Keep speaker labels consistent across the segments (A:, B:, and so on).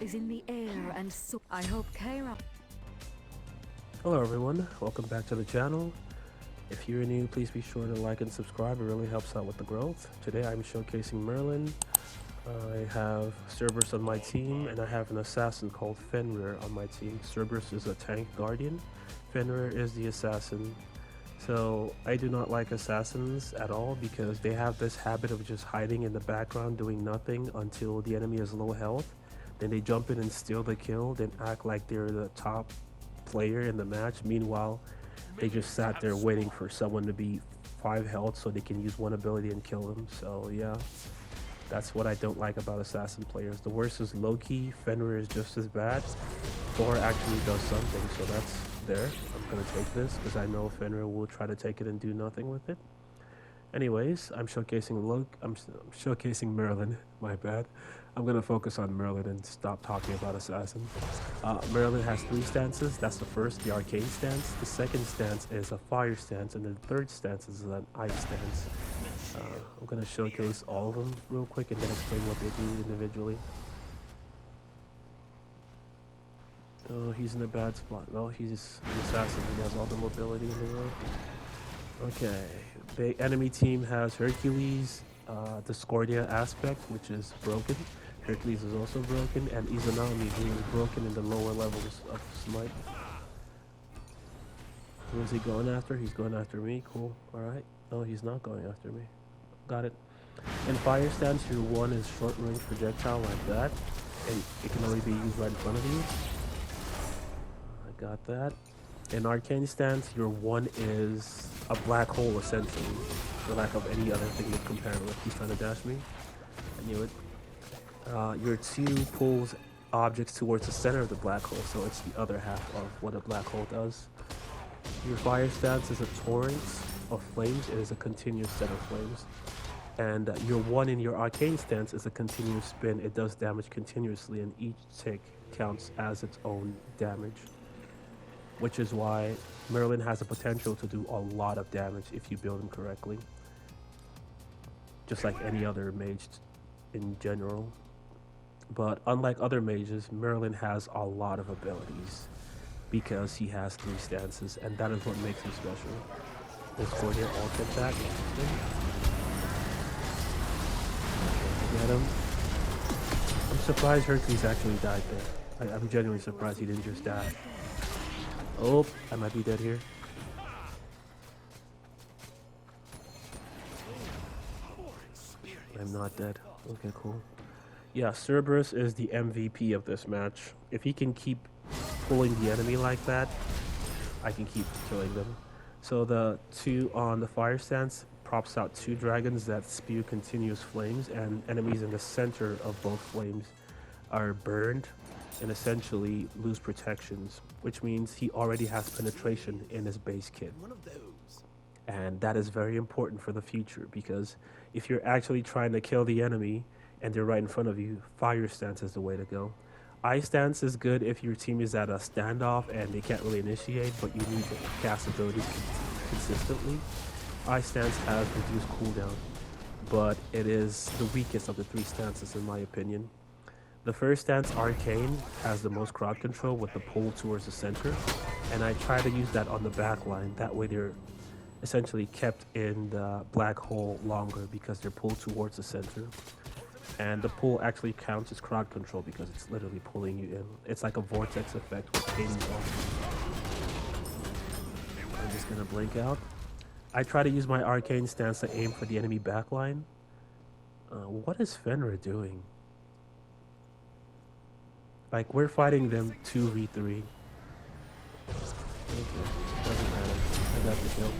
A: is in the air and so I hope Kaira.
B: Hello everyone, welcome back to the channel. If you're new, please be sure to like and subscribe, it really helps out with the growth. Today I'm showcasing Merlin. I have Cerberus on my team and I have an assassin called Fenrir on my team. Cerberus is a tank guardian, Fenrir is the assassin. So I do not like assassins at all because they have this habit of just hiding in the background doing nothing until the enemy is low health. Then they jump in and steal the kill, then act like they're the top player in the match. Meanwhile, they just sat there waiting for someone to be 5 health so they can use one ability and kill them. So yeah, that's what I don't like about assassin players. The worst is Loki. Fenrir is just as bad. Thor actually does something, so that's there. I'm gonna take this because I know Fenrir will try to take it and do nothing with it. Anyways, I'm showcasing Merlin. My bad. I'm gonna focus on Merlin and stop talking about assassin. Merlin has 3 stances. That's the first, the arcane stance. The second stance is a fire stance, and the third stance is an ice stance. I'm gonna showcase all of them real quick and then explain what they do individually. Oh, he's in a bad spot. No, he's an assassin. He has all the mobility in the world. Okay, the enemy team has Hercules, Discordia aspect, which is broken. Hercules is also broken, and Izanami, who is broken in the lower levels of Smite. Who is he going after? He's going after me. Cool. Alright. No, he's not going after me. Got it. In fire stance, your 1 is short range projectile like that, and it can only be used right in front of you. I got that. In arcane stance, your 1 is a black hole essentially, for lack of any other thing to compare with. He's trying to dash me. I knew it. Your 2 pulls objects towards the center of the black hole, so it's the other half of what a black hole does. Your fire stance is a torrent of flames. It is a continuous set of flames. And your 1 in your arcane stance is a continuous spin. It does damage continuously, and each tick counts as its own damage. Which is why Merlin has the potential to do a lot of damage if you build him correctly. Just like any other mage in general. But unlike other mages, Merlin has a lot of abilities because he has 3 stances, and that is what makes him special. Discordia ult attack. Get him. I'm surprised Hercules actually died there. I'm genuinely surprised he didn't just die. Oh, I might be dead here. I'm not dead. Okay, cool. Yeah, Cerberus is the MVP of this match. If he can keep pulling the enemy like that, I can keep killing them. So the 2 on the fire stance props out 2 dragons that spew continuous flames, and enemies in the center of both flames are burned and essentially lose protections, which means he already has penetration in his base kit. And that is very important for the future, because if you're actually trying to kill the enemy and they're right in front of you, fire stance is the way to go. Ice stance is good if your team is at a standoff and they can't really initiate, but you need to cast abilities consistently. Ice stance has reduced cooldown, but it is the weakest of the 3 stances in my opinion. The first stance, Arcane, has the most crowd control with the pull towards the center, and I try to use that on the back line. That way they're essentially kept in the black hole longer because they're pulled towards the center. And the pull actually counts as crowd control because it's literally pulling you in. It's like a vortex effect with Katie's ult. I'm just gonna blink out. I try to use my Arcane stance to aim for the enemy backline. What is Fenrir doing? Like, we're fighting them 2v3. Okay, doesn't matter. I got the kill.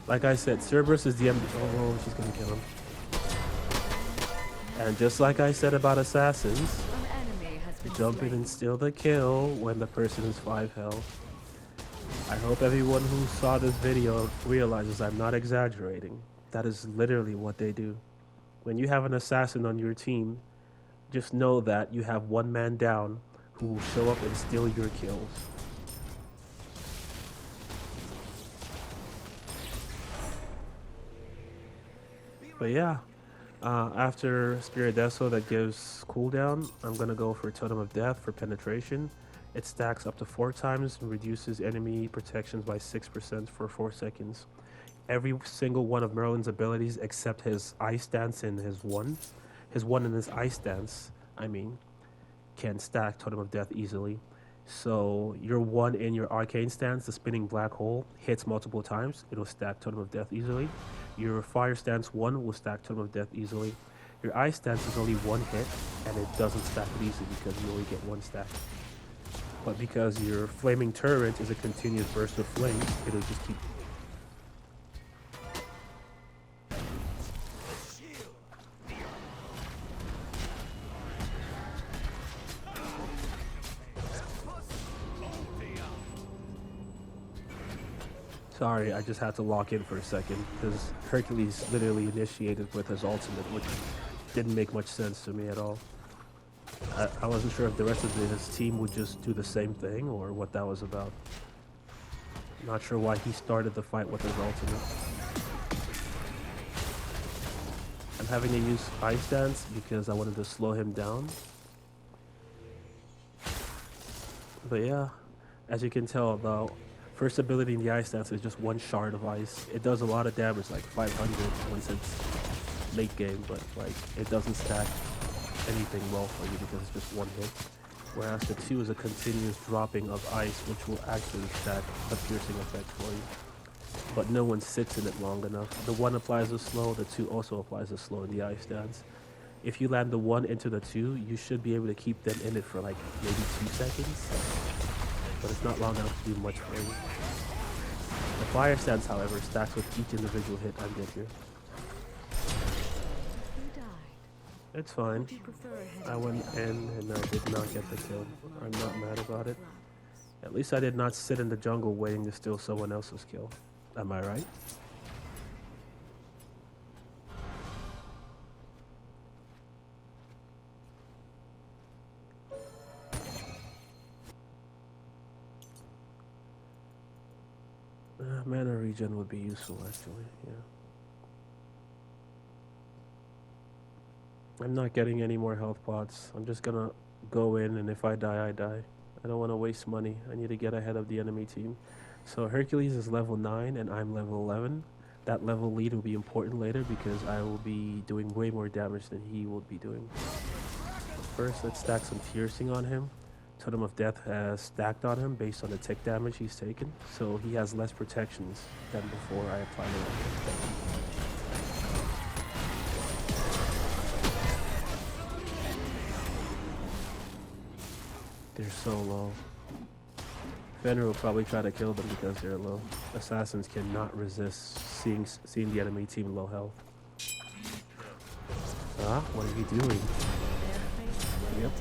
B: Like I said, Cerberus is the oh, she's gonna kill him. And just like I said about assassins, jump in and steal the kill when the person is 5 health. I hope everyone who saw this video realizes I'm not exaggerating. That is literally what they do. When you have an assassin on your team, just know that you have 1 man down who will show up and steal your kills. But yeah, After Spirit Deso that gives cooldown, I'm gonna go for Totem of Death for penetration. It stacks up to 4 times and reduces enemy protections by 6% for 4 seconds. Every single one of Merlin's abilities except his Ice Dance and his one in his Ice Dance, I mean, can stack Totem of Death easily. So your one in your Arcane Stance, the Spinning Black Hole, hits multiple times. It'll stack Totem of Death easily. Your Fire Stance 1 will stack Totem of Death easily. Your Ice Stance is only one hit, and it doesn't stack it easily because you only get one stack. But because your Flaming Turret is a continuous burst of flames, it'll just keep... Sorry, I just had to lock in for a second, because Hercules literally initiated with his ultimate, which didn't make much sense to me at all. I wasn't sure if the rest of his team would just do the same thing, or what that was about. Not sure why he started the fight with his ultimate. I'm having to use Ice Dance because I wanted to slow him down. But yeah, as you can tell, the first ability in the Ice Dance is just one shard of ice. It does a lot of damage, like 500 once it's late game, but like it doesn't stack anything well for you because it's just one hit. Whereas the 2 is a continuous dropping of ice, which will actually stack a piercing effect for you. But no one sits in it long enough. The 1 applies a slow, the 2 also applies a slow in the Ice Dance. If you land the 1 into the 2, you should be able to keep them in it for like maybe 2 seconds. But it's not long enough to do much for you. The Fire Stance, however, stacks with each individual hit I get here. It's fine. I went in and I did not get the kill. I'm not mad about it. At least I did not sit in the jungle waiting to steal someone else's kill. Am I right? Mana regen would be useful, actually, yeah. I'm not getting any more health pots. I'm just gonna go in, and if I die, I die. I don't want to waste money. I need to get ahead of the enemy team. So Hercules is level 9, and I'm level 11. That level lead will be important later because I will be doing way more damage than he will be doing. First, let's stack some piercing on him. Totem of Death has stacked on him based on the tick damage he's taken, so he has less protections than before I applied it. They're so low. Fenrir will probably try to kill them because they're low. Assassins cannot resist seeing the enemy team low health. Ah, what are you doing? Yep.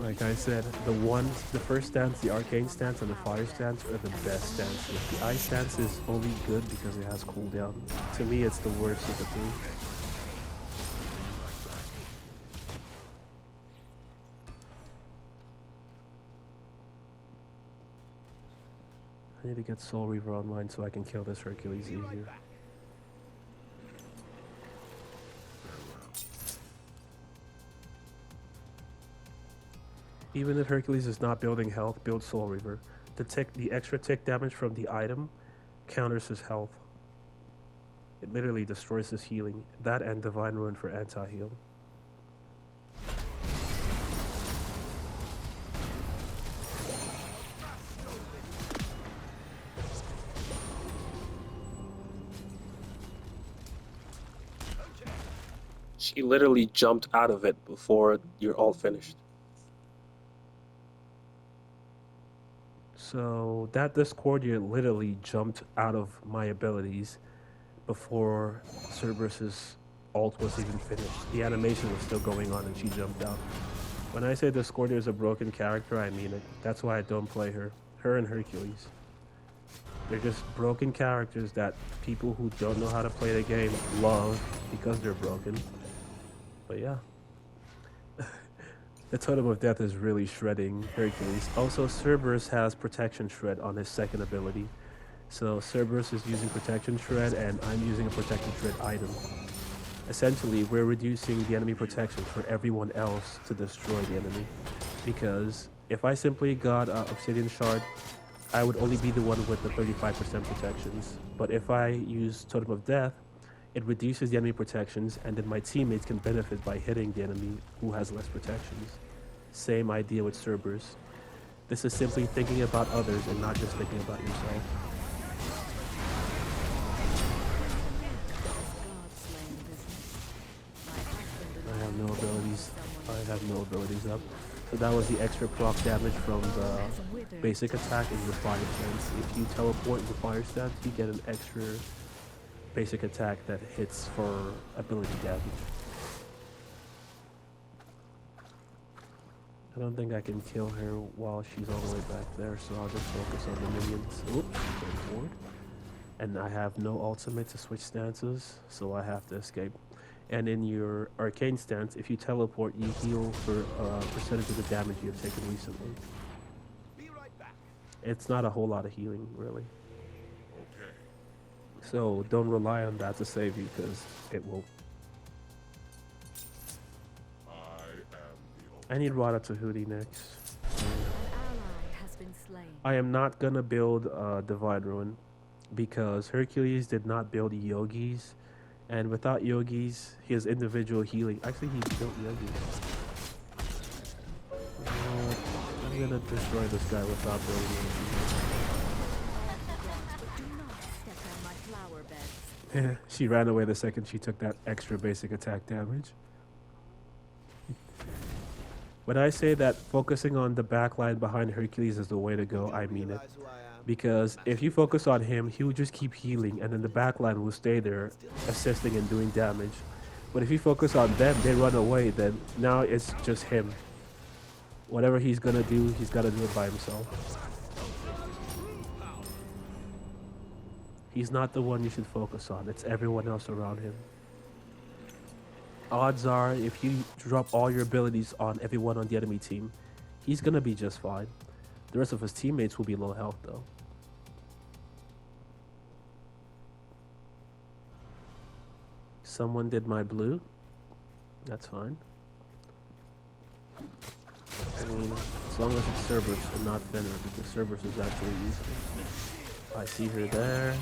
B: Like I said, the first stance, the Arcane stance, and the Fire stance are the best stances. The Ice stance is only good because it has cooldown. To me, it's the worst of the 3. I need to get Soul Reaver online so I can kill this Hercules easier. Even if Hercules is not building health, build Soul Reaver. The extra tick damage from the item counters his health. It literally destroys his healing. That and Divine Ruin for anti-heal. She literally jumped out of it before you're all finished. So that Discordia literally jumped out of my abilities before Cerberus's ult was even finished. The animation was still going on and she jumped out. When I say Discordia is a broken character, I mean it. That's why I don't play her. Her and Hercules. They're just broken characters that people who don't know how to play the game love because they're broken. But yeah. The Totem of Death is really shredding Hercules. Also, Cerberus has Protection Shred on his second ability. So Cerberus is using Protection Shred, and I'm using a Protection Shred item. Essentially, we're reducing the enemy protection for everyone else to destroy the enemy. Because if I simply got Obsidian Shard, I would only be the one with the 35% protections. But if I use Totem of Death, it reduces the enemy protections, and then my teammates can benefit by hitting the enemy who has less protections. Same idea with Cerberus. This is simply thinking about others and not just thinking about yourself. I have no abilities. I have no abilities up. So that was the extra proc damage from the basic attack in your fire stance. If you teleport in the fire stance, you get an extra basic attack that hits for ability damage. I don't think I can kill her while she's all the way back there, so I'll just focus on the minions. Oops, going forward. And I have no ultimate to switch stances, so I have to escape. And in your arcane stance, if you teleport, you heal for a percentage of the damage you have taken recently.
C: Be right back.
B: It's not a whole lot of healing, really.
C: Okay.
B: So don't rely on that to save you, because it won't. I need Rada Tahuti next.
A: An ally has been slain.
B: I am not gonna build Divine Ruin, because Hercules did not build Yogis. And without Yogis, his individual healing... Actually, he built Yogis. I'm gonna destroy this guy without building Yogis.
A: Do not step on my flower beds.
B: She ran away the second she took that extra basic attack damage. When I say that focusing on the backline behind Hercules is the way to go, I mean it. Because if you focus on him, he will just keep healing, and then the backline will stay there, assisting and doing damage. But if you focus on them, they run away, then now it's just him. Whatever he's gonna do, he's gotta do it by himself. He's not the one you should focus on, it's everyone else around him. Odds are, if you drop all your abilities on everyone on the enemy team, he's gonna be just fine. The rest of his teammates will be low health though. Someone did my blue. That's fine. I mean, as long as it's Cerberus and not Fenrir, because Cerberus is actually useful. I see her there.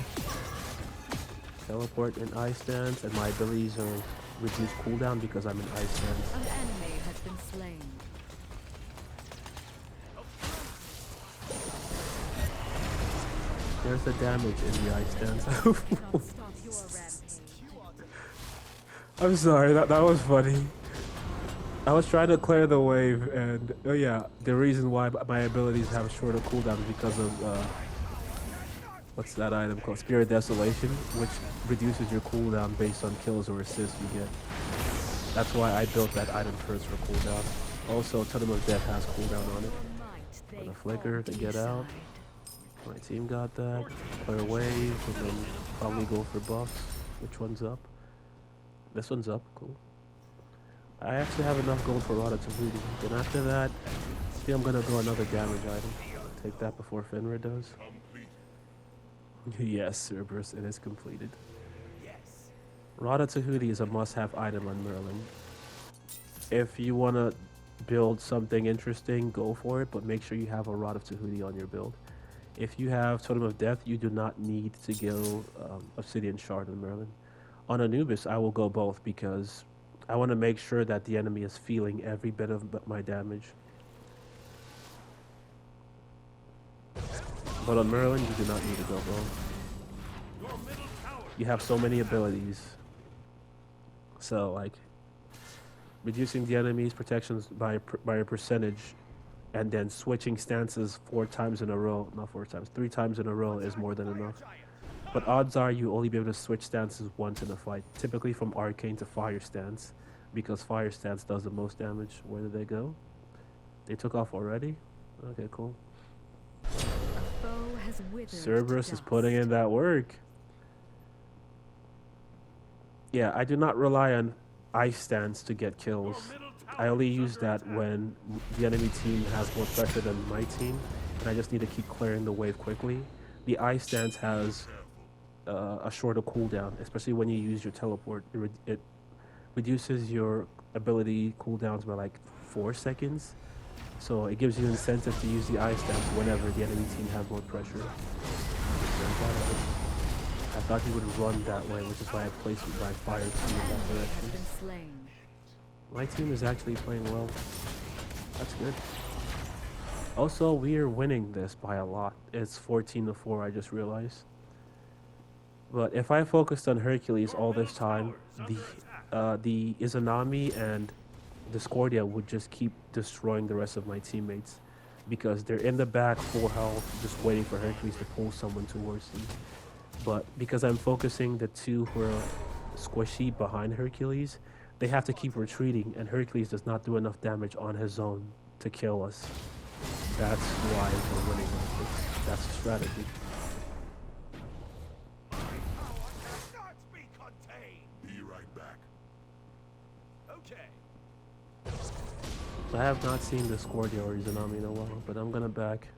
B: Teleport in ice stance, and my abilities are reduced cooldown because I'm in ice stance.
A: An enemy has been slain.
B: There's the damage in the ice stance.
A: Cannot stop your rampage.
B: I'm sorry, that was funny. I was trying to clear the wave, and oh yeah, the reason why my abilities have shorter cooldowns because of what's that item called? Spirit Desolation, which reduces your cooldown based on kills or assists you get. That's why I built that item first for cooldown. Also, Totem of Death has cooldown on it. For the flicker to get out. My team got that. Clear wave, and then probably go for buffs. Which one's up? This one's up, cool. I actually have enough gold for Rada Tahuti. Then after that, I think I'm gonna go another damage item. Take that before Fenrir does. Yes, Cerberus, it is completed.
C: Yes.
B: Rada Tahuti is a must-have item on Merlin. If you wanna build something interesting, go for it, but make sure you have a Rod of Tahuti on your build. If you have Totem of Death, you do not need to go Obsidian Shard on Merlin. On Anubis, I will go both because I want to make sure that the enemy is feeling every bit of my damage. But on Merlin, you do not need to go both. You have so many abilities. So, like, reducing the enemy's protections by a percentage and then switching stances 4 times in a row, not 4 times, 3 times in a row is more than enough. But odds are you only be able to switch stances once in a fight, typically from Arcane to Fire stance, because Fire stance does the most damage. Where did they go? They took off already? Okay, cool. Cerberus is putting in that work. Yeah, I do not rely on Ice stance to get kills. I only use that when the enemy team has more pressure than my team, and I just need to keep clearing the wave quickly. The Ice stance has a shorter cooldown, especially when you use your teleport. It reduces your ability cooldowns by like 4 seconds. So it gives you incentive to use the ice stance whenever the enemy team has more pressure. Very proud of it. I thought he would run that way, which is why I placed my fire team in that
A: Has
B: direction.
A: been slain.
B: My team is actually playing well. That's good. Also, we are winning this by a lot. It's 14-4, I just realized. But if I focused on Hercules all this time, the Izanami and Discordia would just keep destroying the rest of my teammates because they're in the back full health, just waiting for Hercules to pull someone towards them. But because I'm focusing the two who are squishy behind Hercules, they have to keep retreating, and Hercules does not do enough damage on his own to kill us. That's why we're winning like this. That's the strategy.
C: Not be contained. Be right back. Okay.
B: I have not seen Discordia or Izanami in a while, but I'm gonna back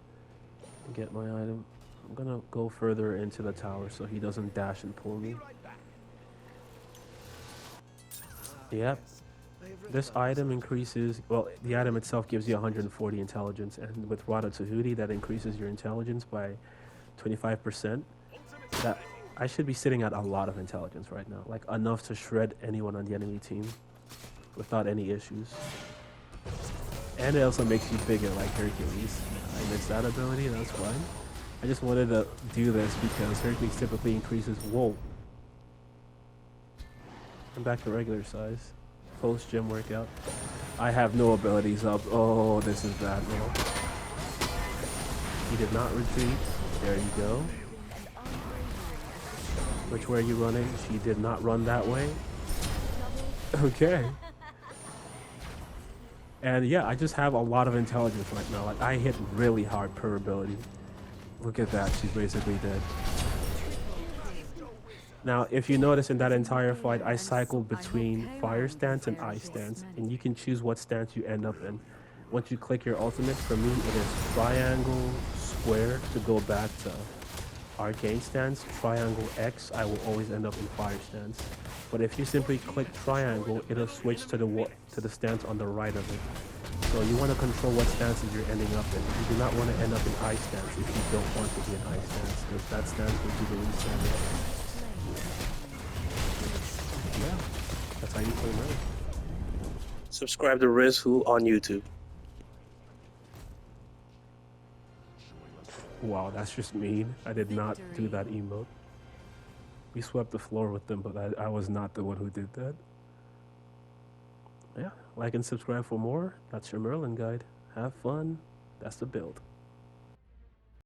B: and get my item. I'm gonna go further into the tower so he doesn't dash and pull me.
C: Be right back.
B: Yep. This item increases, well, the item itself gives you 140 intelligence, and with Rada Tahuti, that increases your intelligence by 25%. That I should be sitting at a lot of intelligence right now, like enough to shred anyone on the enemy team without any issues. And it also makes you bigger like Hercules. I missed that ability, that's fine. I just wanted to do this because Hercules typically increases, whoa. I'm back to regular size. Post gym workout. I have no abilities up. Oh, this is bad now. He did not retreat. There you go. Which way are you running? She did not run that way. Okay. And yeah, I just have a lot of intelligence right now. Like I hit really hard per ability. Look at that. She's basically dead. Now, if you notice in that entire fight, I cycled between fire stance and ice stance, and you can choose what stance you end up in. Once you click your ultimate, for me, it is triangle, square to go back to arcane stance, triangle X, I will always end up in fire stance. But if you simply click triangle, it'll switch to the stance on the right of it. So you want to control what stances you're ending up in. You do not want to end up in ice stance if you don't want to be in ice stance, because that stance will be the least damage. Yeah, that's how you play Merlin. Subscribe to Rizzwho on YouTube. Wow, that's just mean. I did not do that emote. We swept the floor with them, but I was not the one who did that. Yeah, like and subscribe for more. That's your Merlin guide. Have fun. That's the build.